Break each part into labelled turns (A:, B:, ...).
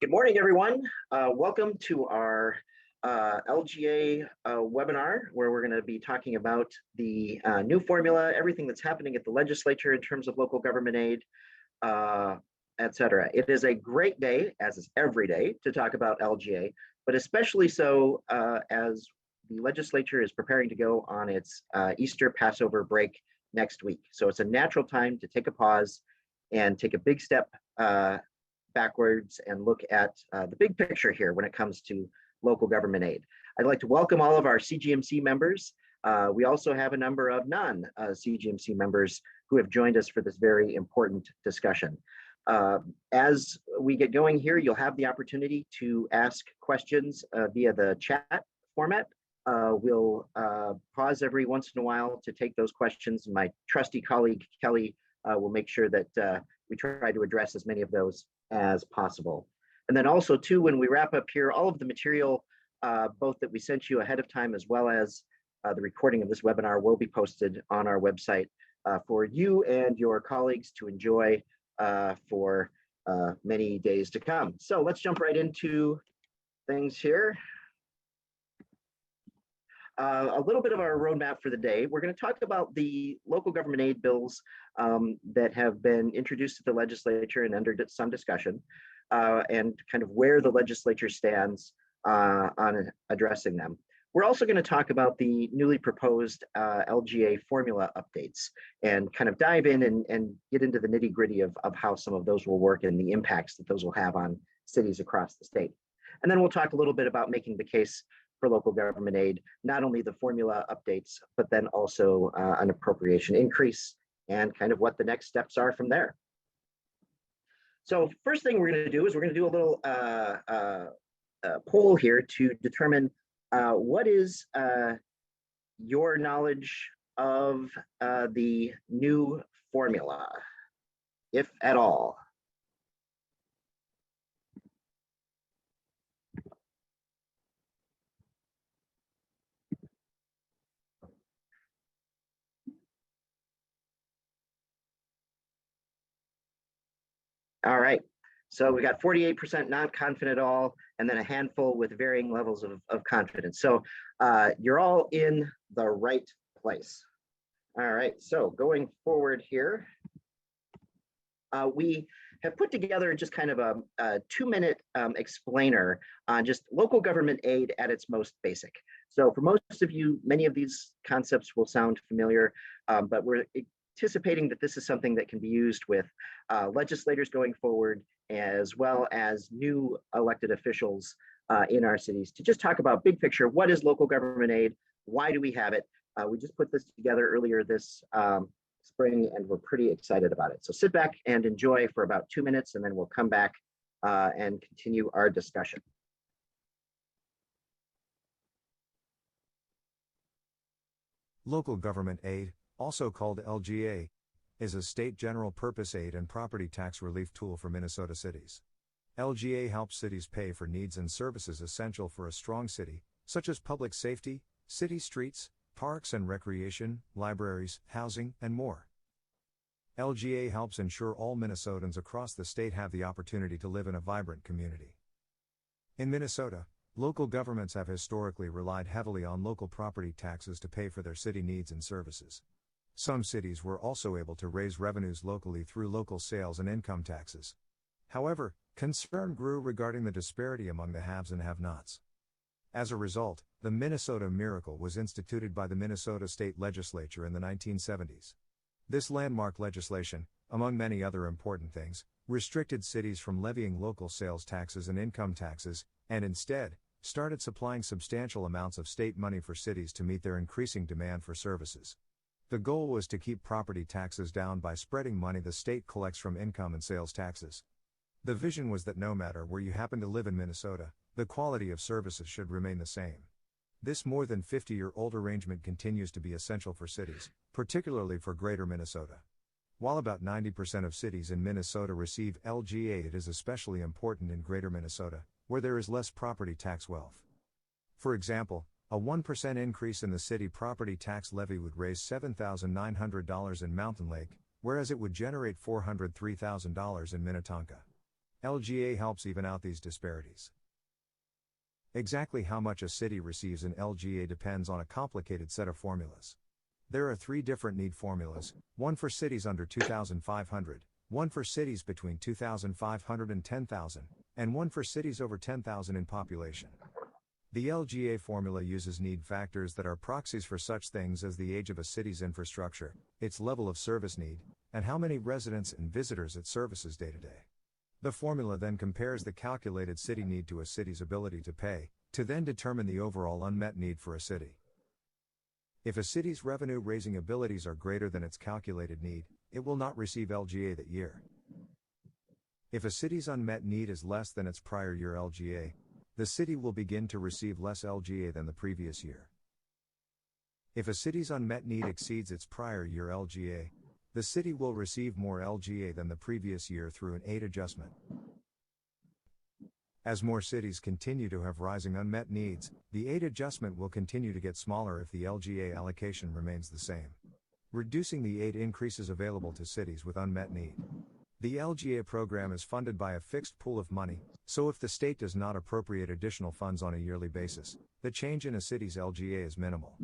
A: Good morning, everyone. Welcome to our LGA webinar, where we're going to be talking about the new formula, everything that's happening at the legislature in terms of local government aid, et cetera. It is a great day, as is every day, to talk about LGA, but especially so as the legislature is preparing to go on its Easter Passover break next week. So it's a natural time to take a pause and take a big step backwards and look at the big picture here when it comes to local government aid. I'd like to welcome all of our CGMC members. We also have a number of non-CGMC members who have joined us for this very important discussion. As we get going here, you'll have the opportunity to ask questions via the chat format. We'll pause every once in a while to take those questions. My trusty colleague, Kelly, will make sure that we try to address as many of those as possible. And then also too, when we wrap up here, all of the material, both that we sent you ahead of time, as well as the recording of this webinar, will be posted on our website for you and your colleagues to enjoy for many days to come. So let's jump right into things here. A little bit of our roadmap for the day. We're going to talk about the local government aid bills that have been introduced to the legislature and under some discussion, and kind of where the legislature stands on addressing them. We're also going to talk about the newly proposed LGA formula updates and kind of dive in and get into the nitty-gritty of how some of those will work and the impacts that those will have on cities across the state. And then we'll talk a little bit about making the case for local government aid, not only the formula updates, but then also an appropriation increase and kind of what the next steps are from there. So first thing we're going to do is we're going to do a little poll here to determine what is your knowledge of the new formula, if at all. All right, so we got 48% not confident at all, and then a handful with varying levels of confidence. So you're all in the right place. All right, so going forward here, we have put together just kind of a 2-minute explainer on just local government aid at its most basic. So for most of you, many of these concepts will sound familiar, but we're anticipating that this is something that can be used with legislators going forward, as well as new elected officials in our cities, to just talk about big picture. What is local government aid? Why do we have it? We just put this together earlier this spring, and we're pretty excited about it. So sit back and enjoy for about 2 minutes, and then we'll come back and continue our discussion.
B: Local government aid, also called LGA, is a state general purpose aid and property tax relief tool for Minnesota cities. LGA helps cities pay for needs and services essential for a strong city, such as public safety, city streets, parks and recreation, libraries, housing, and more. LGA helps ensure all Minnesotans across the state have the opportunity to live in a vibrant community. In Minnesota, local governments have historically relied heavily on local property taxes to pay for their city needs and services. Some cities were also able to raise revenues locally through local sales and income taxes. However, concern grew regarding the disparity among the haves and have-nots. As a result, the Minnesota Miracle was instituted by the Minnesota State Legislature in the 1970s. This landmark legislation, among many other important things, restricted cities from levying local sales taxes and income taxes, and instead, started supplying substantial amounts of state money for cities to meet their increasing demand for services. The goal was to keep property taxes down by spreading money the state collects from income and sales taxes. The vision was that no matter where you happen to live in Minnesota, the quality of services should remain the same. This more than 50-year-old arrangement continues to be essential for cities, particularly for Greater Minnesota. While about 90% of cities in Minnesota receive LGA, it is especially important in Greater Minnesota, where there is less property tax wealth. For example, a 1% increase in the city property tax levy would raise $7,900 in Mountain Lake, whereas it would generate $403,000 in Minnetonka. LGA helps even out these disparities. Exactly how much a city receives in LGA depends on a complicated set of formulas. There are 3 different need formulas, one for cities under 2,500, one for cities between 2,500 and 10,000, and one for cities over 10,000 in population. The LGA formula uses need factors that are proxies for such things as the age of a city's infrastructure, its level of service need, and how many residents and visitors it services day to day. The formula then compares the calculated city need to a city's ability to pay, to then determine the overall unmet need for a city. If a city's revenue-raising abilities are greater than its calculated need, it will not receive LGA that year. If a city's unmet need is less than its prior year LGA, the city will begin to receive less LGA than the previous year. If a city's unmet need exceeds its prior year LGA, the city will receive more LGA than the previous year through an aid adjustment. As more cities continue to have rising unmet needs, the aid adjustment will continue to get smaller if the LGA allocation remains the same. Reducing the aid increases available to cities with unmet need. The LGA program is funded by a fixed pool of money, so if the state does not appropriate additional funds on a yearly basis, the change in a city's LGA is minimal.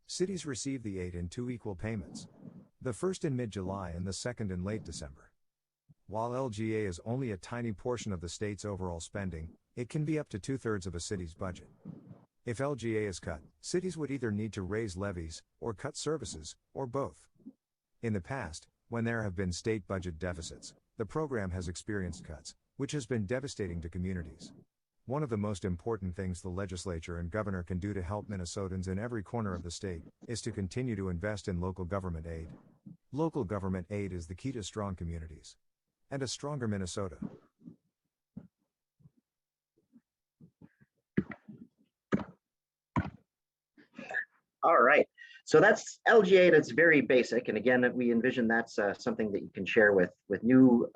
B: Cities receive the aid in 2 equal payments. The first in mid-July and the second in late December. While LGA is only a tiny portion of the state's overall spending, it can be up to 2/3 of a city's budget. If LGA is cut, cities would either need to raise levies, or cut services, or both. In the past, when there have been state budget deficits, the program has experienced cuts, which has been devastating to communities. One of the most important things the legislature and governor can do to help Minnesotans in every corner of the state is to continue to invest in local government aid. Local government aid is the key to strong communities and a stronger Minnesota.
A: All right. So that's LGA. That's very basic. And again, we envision that's something that you can share with new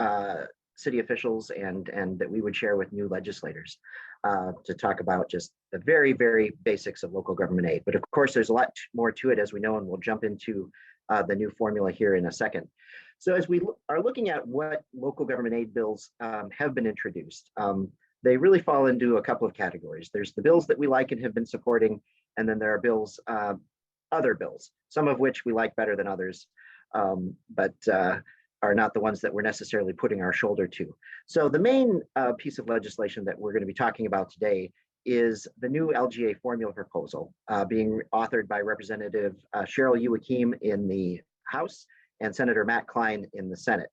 A: city officials and that we would share with new legislators to talk about just the very, very basics of local government aid. But of course, there's a lot more to it, as we know, and we'll jump into the new formula here in a second. So as we are looking at what local government aid bills have been introduced, they really fall into a couple of categories. There's the bills that we like and have been supporting, and then there are bills, other bills, some of which we like better than others, but are not the ones that we're necessarily putting our shoulder to. So the main piece of legislation that we're going to be talking about today is the new LGA formula proposal being authored by Representative Cheryl Youakim in the House and Senator Matt Klein in the Senate.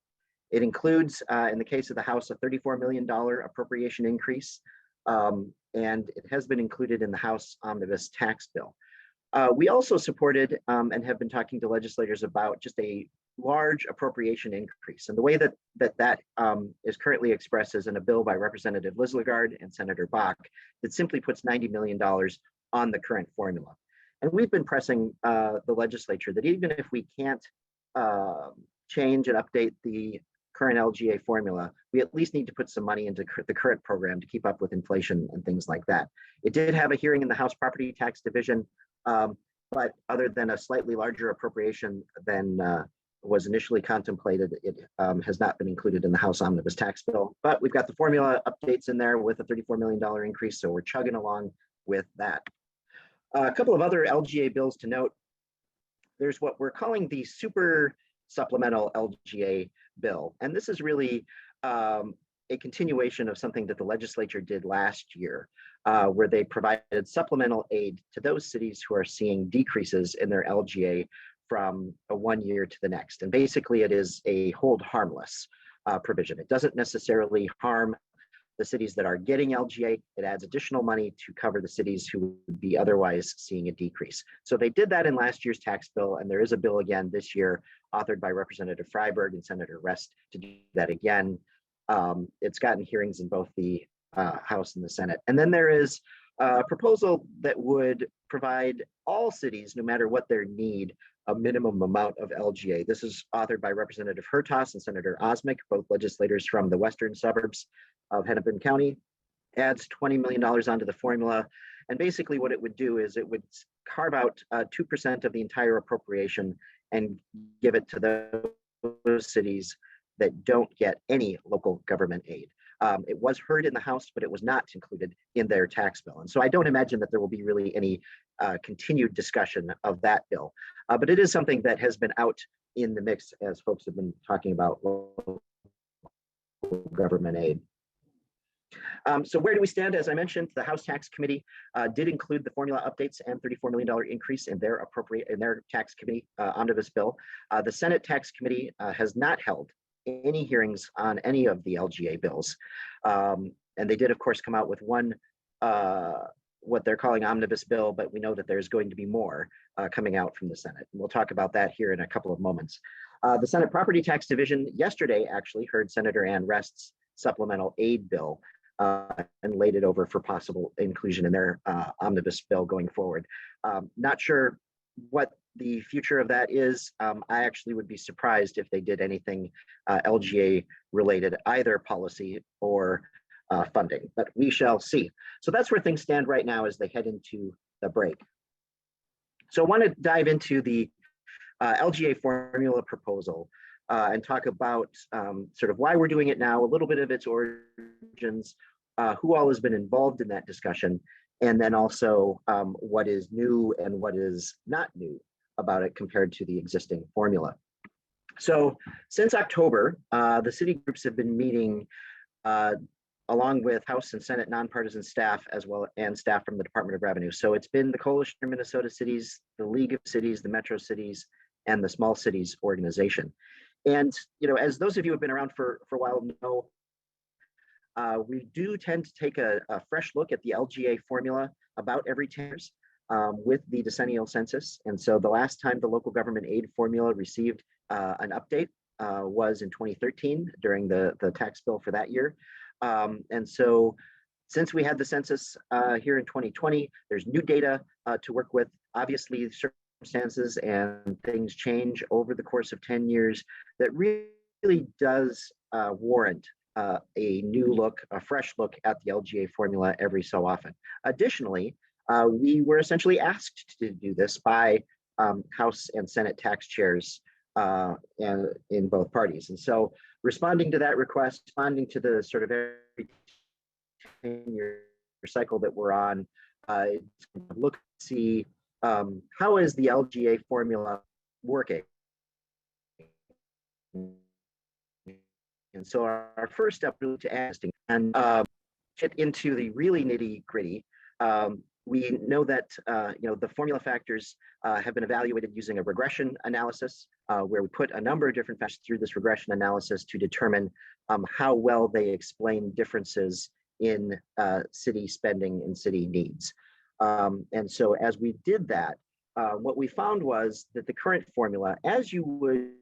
A: It includes, in the case of the House, a $34 million appropriation increase, and it has been included in the House Omnibus tax bill. We also supported and have been talking to legislators about just a large appropriation increase. And the way that is currently expressed is in a bill by Representative Liz Lagarde and Senator Bach that simply puts $90 million on the current formula. And we've been pressing the legislature that even if we can't change and update the current LGA formula, we at least need to put some money into the current program to keep up with inflation and things like that. It did have a hearing in the House Property Tax Division, but other than a slightly larger appropriation than was initially contemplated, it has not been included in the House Omnibus tax bill. But we've got the formula updates in there with a $34 million increase, so we're chugging along with that. A couple of other LGA bills to note. There's what we're calling the super supplemental LGA bill. And this is really a continuation of something that the legislature did last year, where they provided supplemental aid to those cities who are seeing decreases in their LGA from one year to the next. And basically it is a hold harmless provision. It doesn't necessarily harm the cities that are getting LGA. It adds additional money to cover the cities who would be otherwise seeing a decrease. So they did that in last year's tax bill, and there is a bill again this year authored by Representative Freiberg and Senator Rest to do that again. It's gotten hearings in both the House and the Senate. And then there is a proposal that would provide all cities, no matter what their need, a minimum amount of LGA. This is authored by Representative Hertas and Senator Osmick, both legislators from the western suburbs of Hennepin County. Adds $20 million onto the formula. And basically what it would do is it would carve out 2% of the entire appropriation and give it to those cities that don't get any local government aid. It was heard in the House, but it was not included in their tax bill. And so I don't imagine that there will be really any continued discussion of that bill. But it is something that has been out in the mix as folks have been talking about local government aid. So where do we stand? As I mentioned, the House Tax Committee did include the formula updates and $34 million increase in their tax committee omnibus bill. The Senate Tax Committee has not held any hearings on any of the LGA bills. And they did, of course, come out with one, what they're calling omnibus bill, but we know that there's going to be more coming out from the Senate. And we'll talk about that here in a couple of moments. The Senate Property Tax Division yesterday actually heard Senator Ann Rest's supplemental aid bill and laid it over for possible inclusion in their omnibus bill going forward. Not sure what the future of that is. I actually would be surprised if they did anything LGA related, either policy or funding, but we shall see. So that's where things stand right now as they head into the break. So I want to dive into the LGA formula proposal and talk about sort of why we're doing it now, a little bit of its origins, who all has been involved in that discussion, and then also what is new and what is not new about it compared to the existing formula. So since October, the city groups have been meeting along with House and Senate nonpartisan staff as well and staff from the Department of Revenue. So it's been the Coalition of Minnesota Cities, the League of Cities, the Metro Cities, and the Small Cities organization. And as those of you who have been around for a while know, we do tend to take a fresh look at the LGA formula about every 10 years with the decennial census. And so the last time the local government aid formula received an update was in 2013 during the tax bill for that year. And so since we had the census here in 2020, there's new data to work with. Obviously, circumstances and things change over the course of 10 years that really does warrant a new look, a fresh look at the LGA formula every so often. Additionally, we were essentially asked to do this by House and Senate tax chairs and in both parties. And so responding to that request, responding to the sort of every 10-year cycle that we're on, look to see how is the LGA formula working. And so our first step really to asking and get into the really nitty gritty. We know that the formula factors have been evaluated using a regression analysis where we put a number of different factors through this regression analysis to determine how well they explain differences in city spending and city needs. And so as we did that, what we found was that the current formula, as you would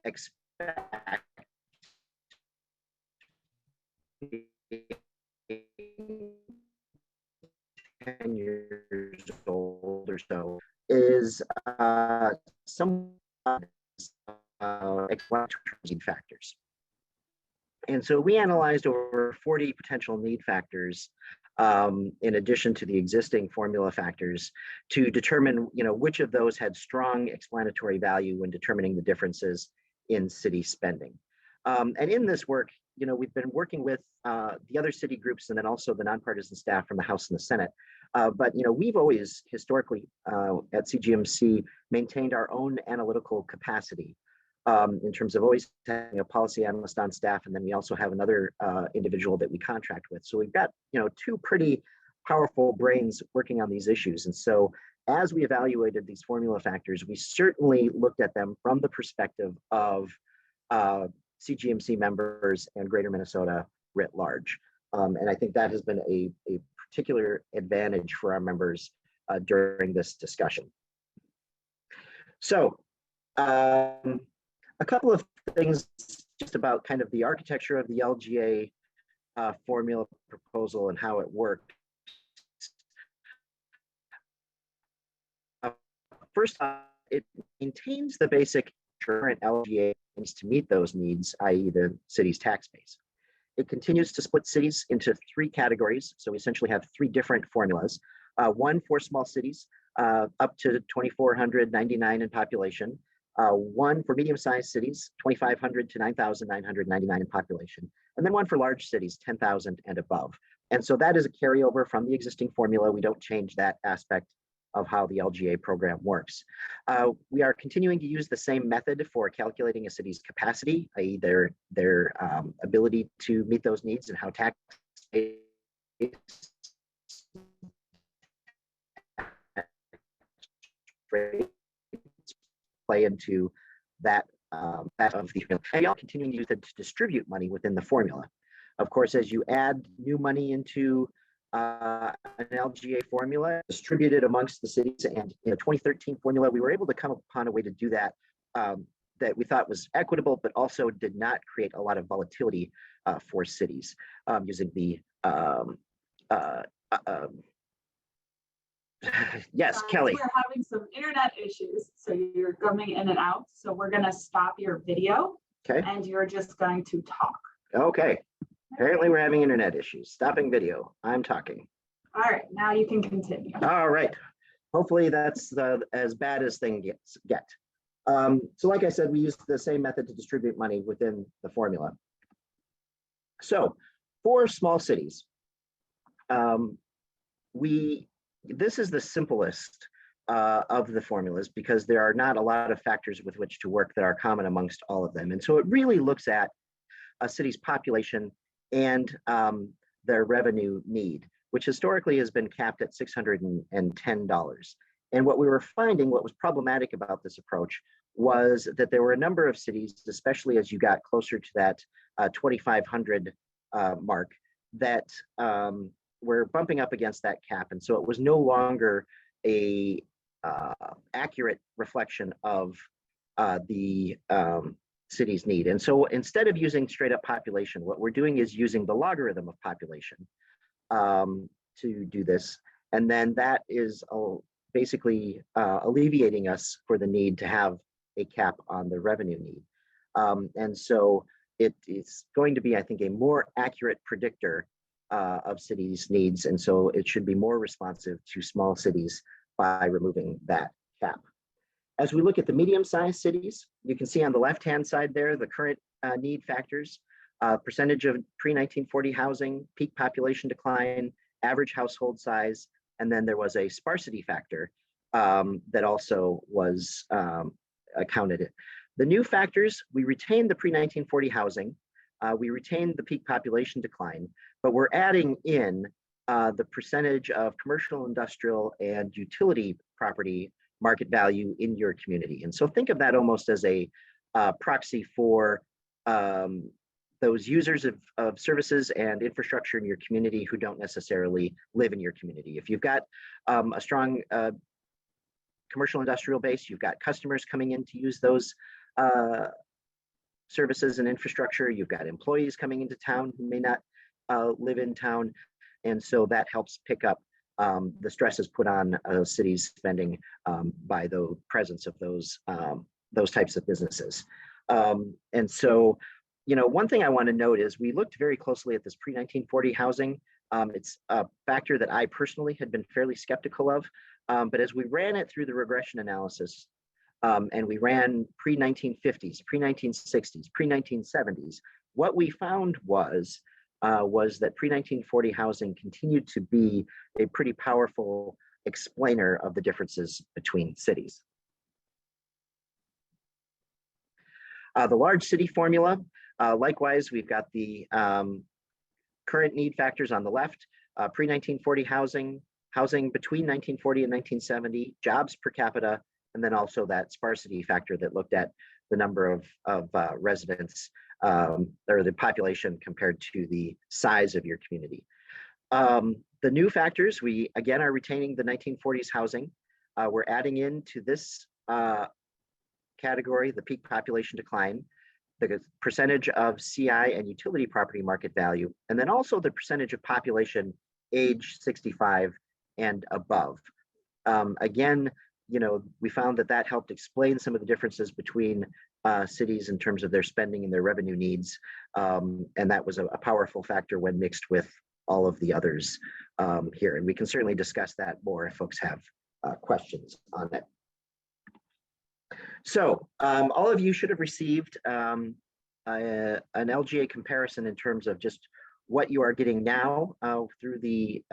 A: expect 10 years old or so, is some explanatory factors. And so we analyzed over 40 potential need factors in addition to the existing formula factors to determine which of those had strong explanatory value when determining the differences in city spending. And in this work, we've been working with the other city groups and then also the nonpartisan staff from the House and the Senate. But we've always historically at CGMC maintained our own analytical capacity in terms of always having a policy analyst on staff, and then we also have another individual that we contract with. So we've got two pretty powerful brains working on these issues. And so as we evaluated these formula factors, we certainly looked at them from the perspective of CGMC members and Greater Minnesota writ large. And I think that has been a particular advantage for our members during this discussion. So a couple of things just about kind of the architecture of the LGA formula proposal and how it worked. First, it maintains the basic current LGA needs to meet those needs, i.e. the city's tax base. It continues to split cities into three categories. So we essentially have three different formulas. One for small cities, up to 2,499 in population, one for medium-sized cities, 2,500 to 9,999 in population, and then one for large cities, 10,000 and above. And so that is a carryover from the existing formula. We don't change that aspect of how the LGA program works. We are continuing to use the same method for calculating a city's capacity, i.e. their ability to meet those needs and how tax rates play into that of the and y'all continuing to use it to distribute money within the formula. Of course, as you add new money into an LGA formula distributed amongst the cities, and in the 2013 formula, we were able to come upon a way to do that that we thought was equitable, but also did not create a lot of volatility for cities using the yes, Kelly.
C: We're having some internet issues, so you're coming in and out. So we're going to stop your video,
A: okay,
C: and you're just going to talk.
A: Okay. Apparently, we're having internet issues. Stopping video. I'm talking.
C: All right, now you can continue.
A: All right. Hopefully, that's as bad as things get. So, like I said, we use the same method to distribute money within the formula. So, for small cities, this is the simplest of the formulas because there are not a lot of factors with which to work that are common amongst all of them. And so it really looks at a city's population and their revenue need, which historically has been capped at $610. And what we were finding, what was problematic about this approach, was that there were a number of cities, especially as you got closer to that 2,500 mark, that were bumping up against that cap. And so it was no longer a accurate reflection of the city's need. And so instead of using straight up population, what we're doing is using the logarithm of population to do this. And then that is basically alleviating us for the need to have a cap on the revenue need. And so it's going to be, I think, a more accurate predictor of cities' needs. And so it should be more responsive to small cities by removing that cap. As we look at the medium-sized cities, you can see on the left-hand side there, the current need factors, percentage of pre-1940 housing, peak population decline, average household size, and then there was a sparsity factor that also was accounted in. The new factors, we retained the pre-1940 housing, we retained the peak population decline, but we're adding in the percentage of commercial, industrial, and utility property market value in your community. And so think of that almost as a proxy for those users of services and infrastructure in your community who don't necessarily live in your community. If you've got a strong commercial industrial base, you've got customers coming in to use those services and infrastructure, you've got employees coming into town who may not live in town. And so that helps pick up the stresses put on cities spending by the presence of those types of businesses. And so, you know, one thing I want to note is we looked very closely at this pre-1940 housing. It's a factor that I personally had been fairly skeptical of, but as we ran it through the regression analysis, and we ran pre-1950s, pre-1960s, pre-1970s, what we found was that pre-1940 housing continued to be a pretty powerful explainer of the differences between cities. The large city formula, likewise, we've got the current need factors on the left, pre-1940 housing, housing between 1940 and 1970, jobs per capita, and then also that sparsity factor that looked at the number of residents or the population compared to the size of your community. The new factors, we again are retaining the 1940s housing. We're adding into this category the peak population decline, the percentage of CI and utility property market value, and then also the percentage of population age 65 and above. Again, you know, we found that helped explain some of the differences between cities in terms of their spending and their revenue needs. And that was a powerful factor when mixed with all of the others here. And we can certainly discuss that more if folks have questions on it. So all of you should have received an LGA comparison in terms of just what you are getting now through the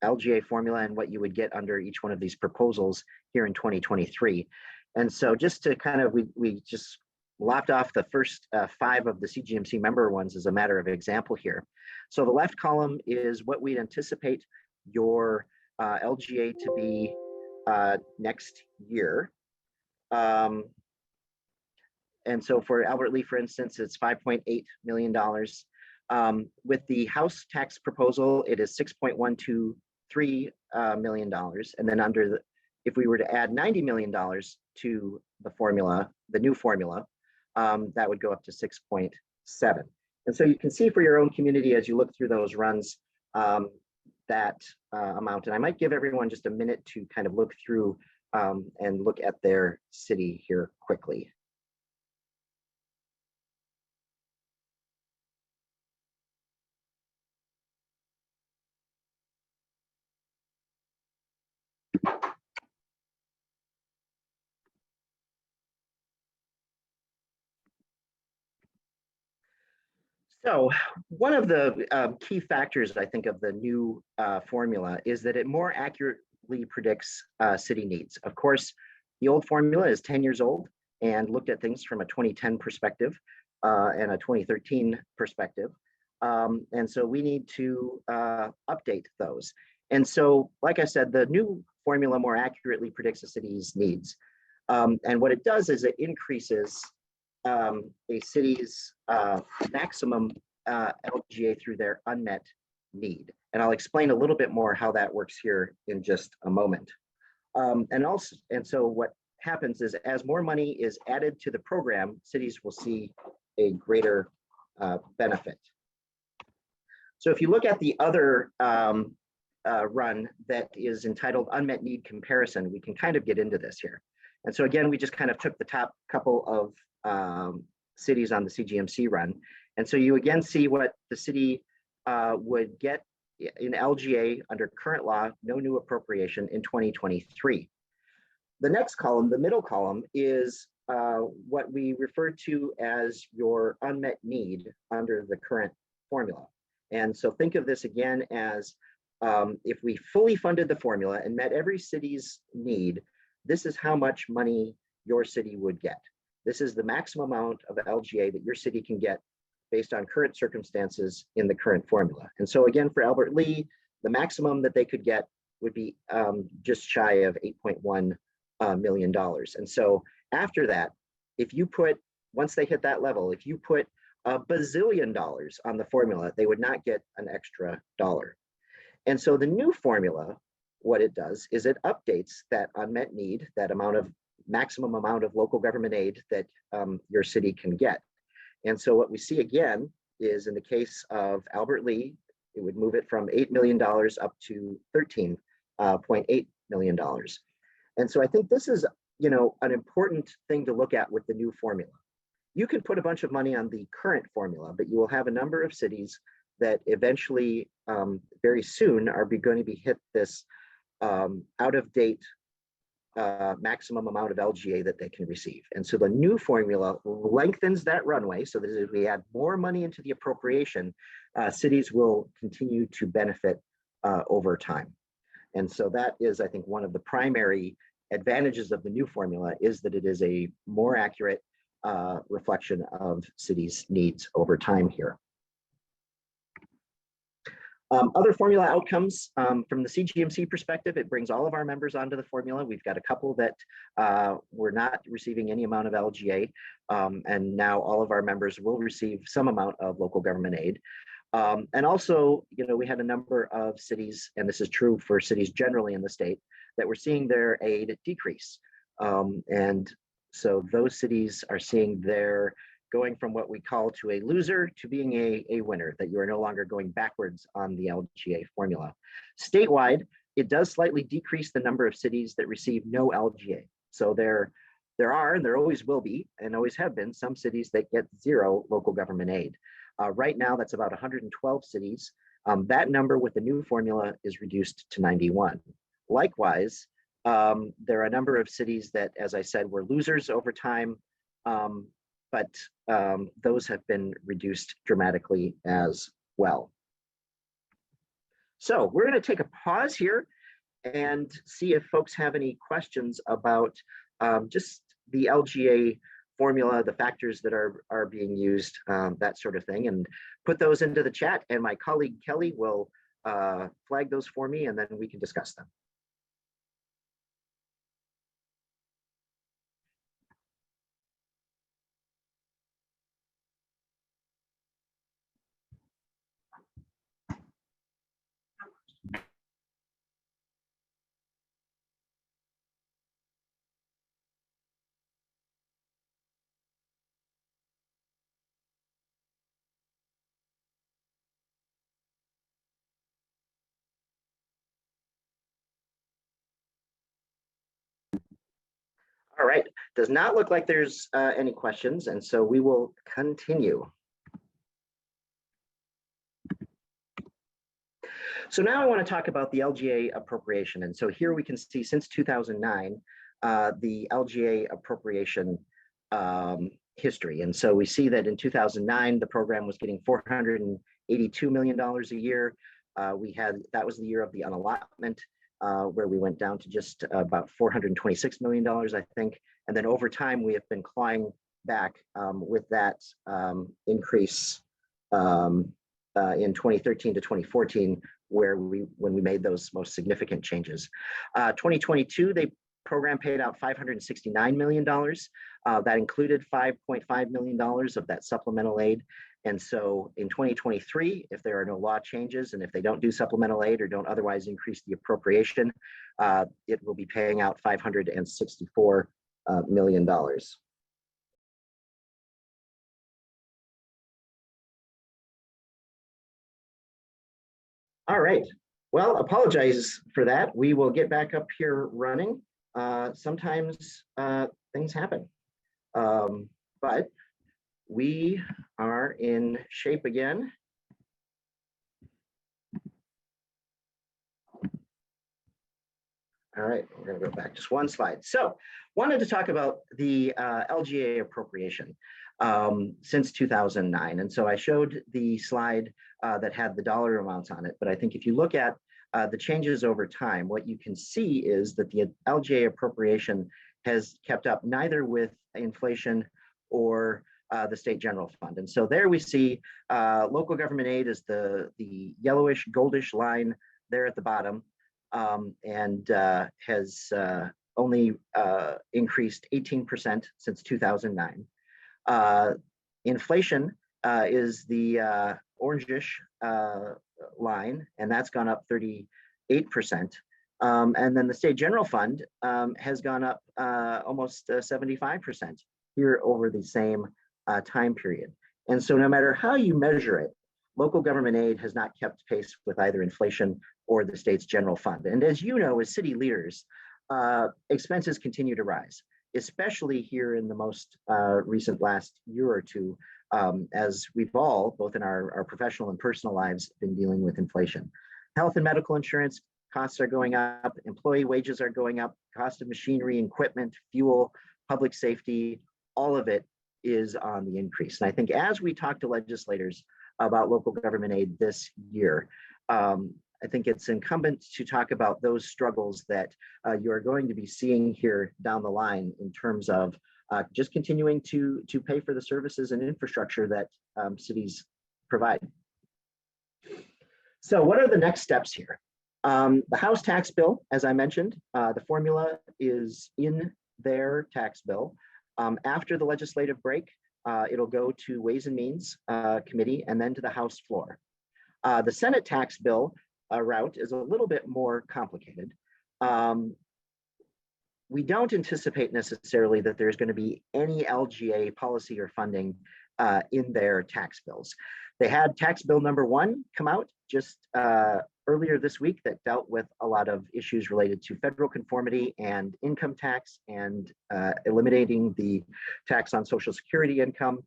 A: LGA formula and what you would get under each one of these proposals here in 2023. And so just to kind of, we just lopped off the first 5 of the CGMC member ones as a matter of example here. So the left column is what we'd anticipate your LGA to be next year. And so for Albert Lea, for instance, it's $5.8 million. With the House tax proposal, it is $6.123 million. And then under the, if we were to add $90 million to the formula, the new formula, that would go up to 6.7. And so you can see for your own community as you look through those runs, that amount. And I might give everyone just a minute to kind of look through and look at their city here quickly. So one of the key factors, I think, of the new formula is that it more accurately predicts city needs. Of course, the old formula is 10 years old and looked at things from a 2010 perspective and a 2013 perspective. And so we need to update those. And so, like I said, the new formula more accurately predicts a city's needs. And what it does is it increases a city's maximum LGA through their unmet need. And I'll explain a little bit more how that works here in just a moment. And so what happens is as more money is added to the program, cities will see a greater benefit. So if you look at the other run that is entitled Unmet Need Comparison, we can kind of get into this here. And so again, we just kind of took the top couple of cities on the CGMC run. And so you again see what the city would get in LGA under current law, no new appropriation in 2023. The next column, the middle column, is what we refer to as your unmet need under the current formula. And so think of this again as if we fully funded the formula and met every city's need, this is how much money your city would get. This is the maximum amount of LGA that your city can get based on current circumstances in the current formula. And so again, for Albert Lea, the maximum that they could get would be just shy of $8.1 million. And so after that, if you put, once they hit that level, if you put $1 bazillion on the formula, they would not get an extra dollar. And so the new formula, what it does is it updates that unmet need, that amount of maximum amount of local government aid that your city can get. And so what we see again is in the case of Albert Lea, it would move it from $8 million up to $13.8 million. And so I think this is, you know, an important thing to look at with the new formula. You can put a bunch of money on the current formula, but you will have a number of cities that eventually, very soon, are going to be hit this out of date maximum amount of LGA that they can receive. And so the new formula lengthens that runway so that as we add more money into the appropriation, cities will continue to benefit over time. And so that is, I think, one of the primary advantages of the new formula is that it is a more accurate reflection of cities' needs over time here. Other formula outcomes from the CGMC perspective, it brings all of our members onto the formula. We've got a couple that were not receiving any amount of LGA, and now all of our members will receive some amount of local government aid. And also, you know, we had a number of cities, and this is true for cities generally in the state, that were seeing their aid decrease. And so those cities are seeing their going from what we call to a loser to being a winner, that you are no longer going backwards on the LGA formula. Statewide, it does slightly decrease the number of cities that receive no LGA. So there are, and there always will be, and always have been, some cities that get zero local government aid. Right now, that's about 112 cities. That number with the new formula is reduced to 91. Likewise, There are a number of cities that, as I said, were losers over time, but those have been reduced dramatically as well. So we're going to take a pause here and see if folks have any questions about just the LGA formula, the factors that are being used, that sort of thing, and put those into the chat. And my colleague Kelly will flag those for me, and then we can discuss them. All right, does not look like there's any questions, and so we will continue. So now I want to talk about the LGA appropriation. And so here we can see since 2009, the LGA appropriation history. And so we see that in 2009, the program was getting $482 million a year. That was the year of the unallotment, where we went down to just about $426 million, I think. And then over time, we have been clawing back with that increase in 2013 to 2014, when we made those most significant changes. 2022, the program paid out $569 million. That included $5.5 million of that supplemental aid. And so in 2023, if there are no law changes and if they don't do supplemental aid or don't otherwise increase the appropriation, it will be paying out $564 million. All right. Well, apologize for that. We will get back up here running. Sometimes things happen, but we are in shape again. All right, we're going to go back just one slide. So wanted to talk about the LGA appropriation since 2009. And so I showed the slide that had the dollar amounts on it. But I think if you look at the changes over time, what you can see is that the LGA appropriation has kept up neither with inflation or the state general fund. And so there we see local government aid is the yellowish, goldish line there at the bottom, and has only increased 18% since 2009. Inflation is the orangish line, and that's gone up 38%. And then the state general fund has gone up almost 75% here over the same time period. And so no matter how you measure it, local government aid has not kept pace with either inflation or the state's general fund. And as you know, as city leaders, expenses continue to rise, especially here in the most recent last year or two, as we've all, both in our professional and personal lives, been dealing with inflation. Health and medical insurance costs are going up, employee wages are going up, cost of machinery, equipment, fuel, public safety, all of it is on the increase. And I think as we talk to legislators about local government aid this year, I think it's incumbent to talk about those struggles that you're going to be seeing here down the line in terms of just continuing to pay for the services and infrastructure that cities provide. So what are the next steps here? The House tax bill, as I mentioned, the formula is in their tax bill. After the legislative break, it'll go to Ways and Means Committee and then to the House floor. The Senate tax bill route is a little bit more complicated. We don't anticipate necessarily that there's going to be any LGA policy or funding in their tax bills. They had tax bill number 1 come out just earlier this week that dealt with a lot of issues related to federal conformity and income tax and eliminating the tax on Social Security income.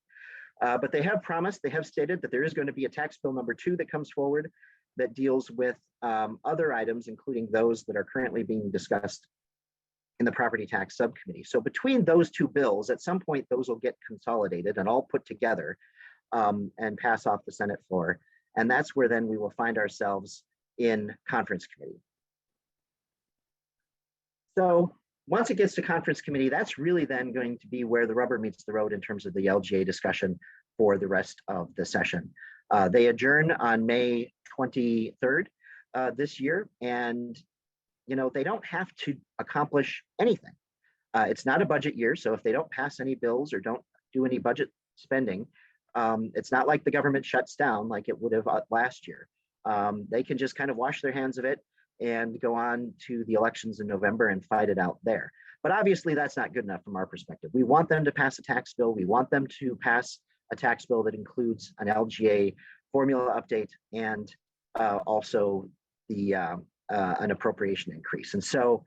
A: But they have promised, they have stated that there is going to be a tax bill number 2 that comes forward that deals with other items, including those that are currently being discussed in the property tax subcommittee. So between those two bills, at some point, those will get consolidated and all put together and pass off the Senate floor. And that's where then we will find ourselves in conference committee. So once it gets to conference committee, that's really then going to be where the rubber meets the road in terms of the LGA discussion for the rest of the session. They adjourn on May 23rd this year, and they don't have to accomplish anything. It's not a budget year, so if they don't pass any bills or don't do any budget spending, it's not like the government shuts down like it would have last year. They can just kind of wash their hands of it and go on to the elections in November and fight it out there. But obviously that's not good enough from our perspective. We want them to pass a tax bill. We want them to pass a tax bill that includes an LGA formula update and also the an appropriation increase. And so,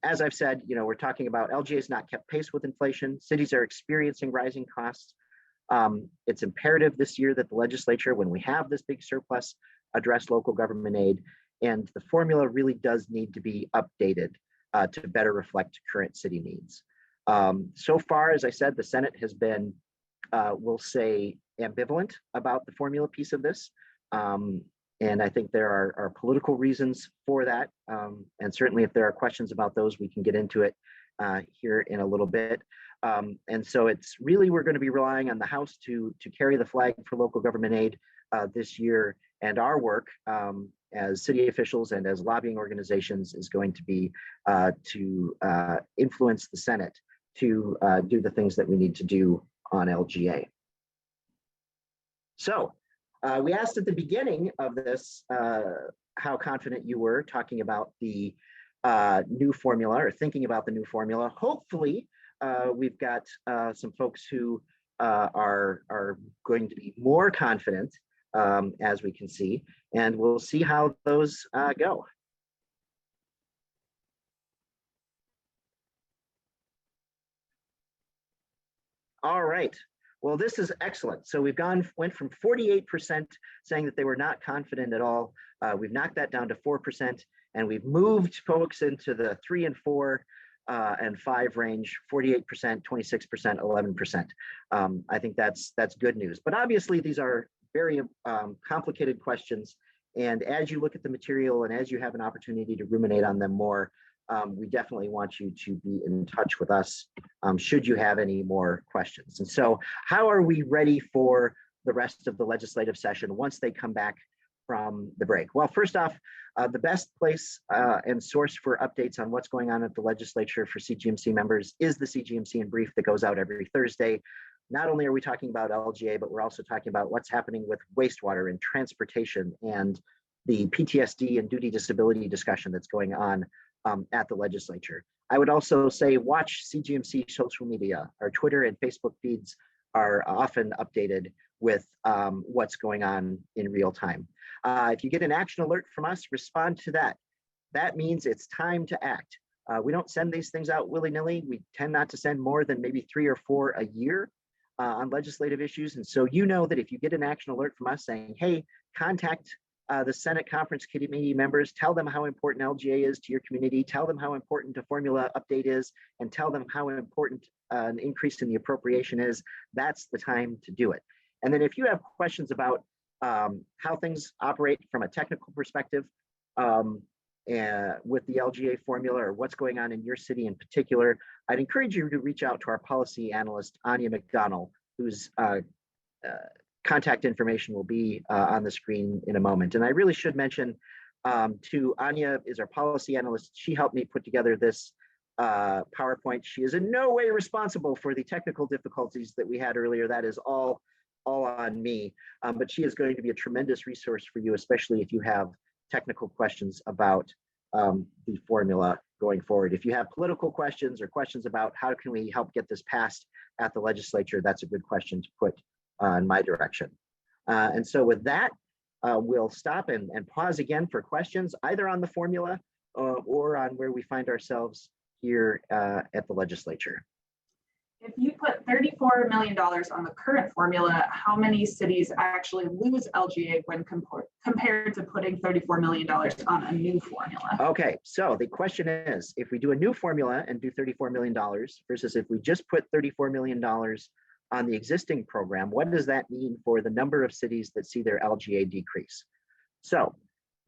A: as I've said, we're talking about LGA has not kept pace with inflation. Cities are experiencing rising costs. It's imperative this year that the legislature, when we have this big surplus, address local government aid. And the formula really does need to be updated to better reflect current city needs. So far, as I said, the Senate has been, we'll say, ambivalent about the formula piece of this. And I think there are political reasons for that. And certainly if there are questions about those, we can get into it here in a little bit. And so it's really, we're going to be relying on the House to carry the flag for local government aid this year. And our work as city officials and as lobbying organizations is going to be to influence the Senate to do the things that we need to do on LGA. So we asked at the beginning of this how confident you were talking about the new formula or thinking about the new formula. Hopefully, we've got some folks who are going to be more confident as we can see, and we'll see how those go. All right. Well, this is excellent. So we've went from 48% saying that they were not confident at all. We've knocked that down to 4%, and we've moved folks into the 3 and 4 and 5 range, 48%, 26%, 11%. I think that's good news. But obviously, these are very complicated questions. And as you look at the material and as you have an opportunity to ruminate on them more, we definitely want you to be in touch with us should you have any more questions. And so how are we ready for the rest of the legislative session once they come back from the break? Well, first off, the best place and source for updates on what's going on at the legislature for CGMC members is the CGMC in Brief that goes out every Thursday. Not only are we talking about LGA, but we're also talking about what's happening with wastewater and transportation and the PTSD and duty disability discussion that's going on at the legislature. I would also say watch CGMC social media. Our Twitter and Facebook feeds are often updated with what's going on in real time. If you get an action alert from us, respond to that. That means it's time to act. We don't send these things out willy-nilly. We tend not to send more than maybe 3 or 4 a year on legislative issues. And so you know that if you get an action alert from us saying, hey, contact the Senate Conference Committee members, tell them how important LGA is to your community, tell them how important a formula update is, and tell them how important an increase in the appropriation is, that's the time to do it. And then if you have questions about how things operate from a technical perspective with the LGA formula or what's going on in your city in particular, I'd encourage you to reach out to our policy analyst, Anya McDonnell, whose contact information will be on the screen in a moment. And I really should mention to Anya is our policy analyst. She helped me put together this PowerPoint. She is in no way responsible for the technical difficulties that we had earlier. That is all on me, but she is going to be a tremendous resource for you, especially if you have technical questions about the formula going forward. If you have political questions or questions about how can we help get this passed at the legislature, that's a good question to put in my direction. And so with that, we'll stop and pause again for questions, either on the formula or on where we find ourselves here at the legislature.
C: If you put $34 million on the current formula, how many cities actually lose LGA when compared to putting $34 million on a new formula?
A: Okay, so the question is, if we do a new formula and do $34 million versus if we just put $34 million on the existing program, what does that mean for the number of cities that see their LGA decrease? So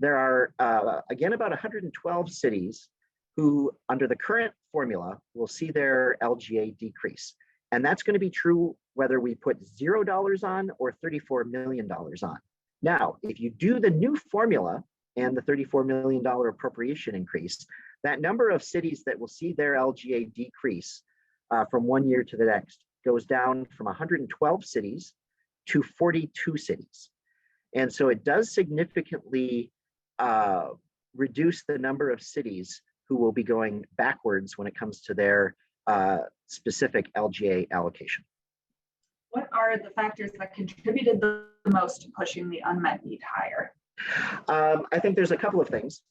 A: there are, again, about 112 cities who, under the current formula, will see their LGA decrease. And that's going to be true whether we put $0 on or $34 million on. Now, if you do the new formula and the $34 million appropriation increase, that number of cities that will see their LGA decrease from one year to the next goes down from 112 cities to 42 cities. And so it does significantly reduce the number of cities who will be going backwards when it comes to their specific LGA allocation.
C: What are the factors that contributed the most to pushing the unmet need higher?
A: I think there's a couple of things.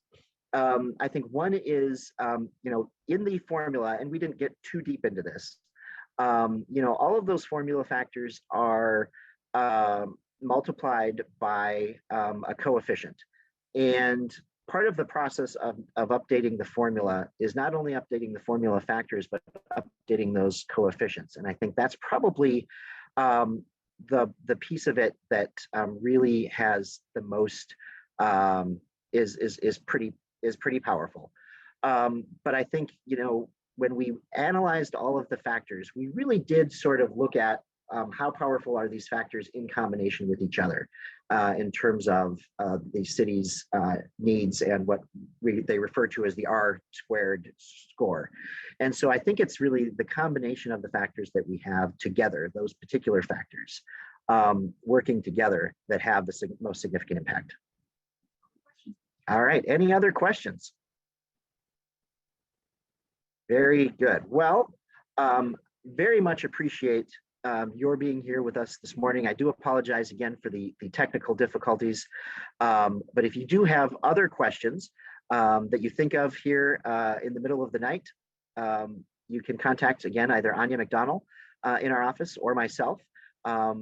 A: I think one is, in the formula, and we didn't get too deep into this, all of those formula factors are multiplied by a coefficient. And part of the process of updating the formula is not only updating the formula factors, but updating those coefficients. And I think that's probably the piece of it that really has the most is pretty powerful. But I think, when we analyzed all of the factors, we really did sort of look at how powerful are these factors in combination with each other in terms of the city's needs and what they refer to as the R squared score. And so I think it's really the combination of the factors that we have together, those particular factors working together, that have the most significant impact. All right, any other questions? Very good. Well, very much appreciate your being here with us this morning. I do apologize again for the technical difficulties, but if you do have other questions that you think of here in the middle of the night, you can contact, again, either Anya McDonald in our office or myself at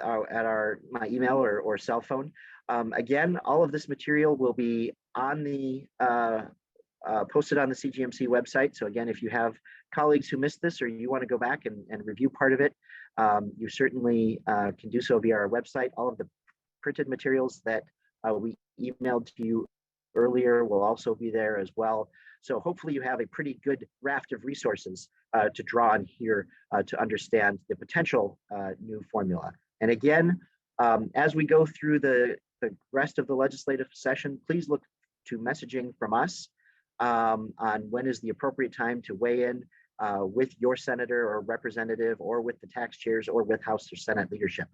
A: my email or cell phone. Again, all of this material will be on the posted on the CGMC website. So again, if you have colleagues who missed this or you want to go back and review part of it, you certainly can do so via our website. All of the printed materials that we emailed to you earlier will also be there as well. So hopefully you have a pretty good raft of resources to draw on here to understand the potential new formula. And again, as we go through the rest of the legislative session, please look to messaging from us on when is the appropriate time to weigh in with your senator or representative, or with the tax chairs, or with House or Senate leadership,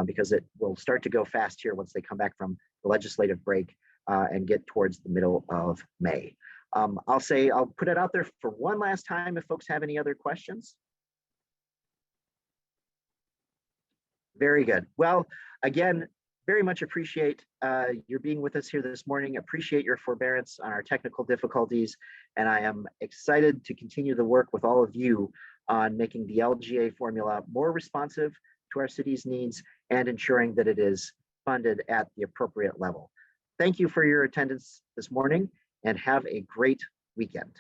A: because it will start to go fast here once they come back from the legislative break and get towards the middle of May. I'll put it out there for one last time if folks have any other questions. Very good. Well, again, very much appreciate your being with us here this morning. Appreciate your forbearance on our technical difficulties. And I am excited to continue the work with all of you on making the LGA formula more responsive to our city's needs and ensuring that it is funded at the appropriate level. Thank you for your attendance this morning, and have a great weekend.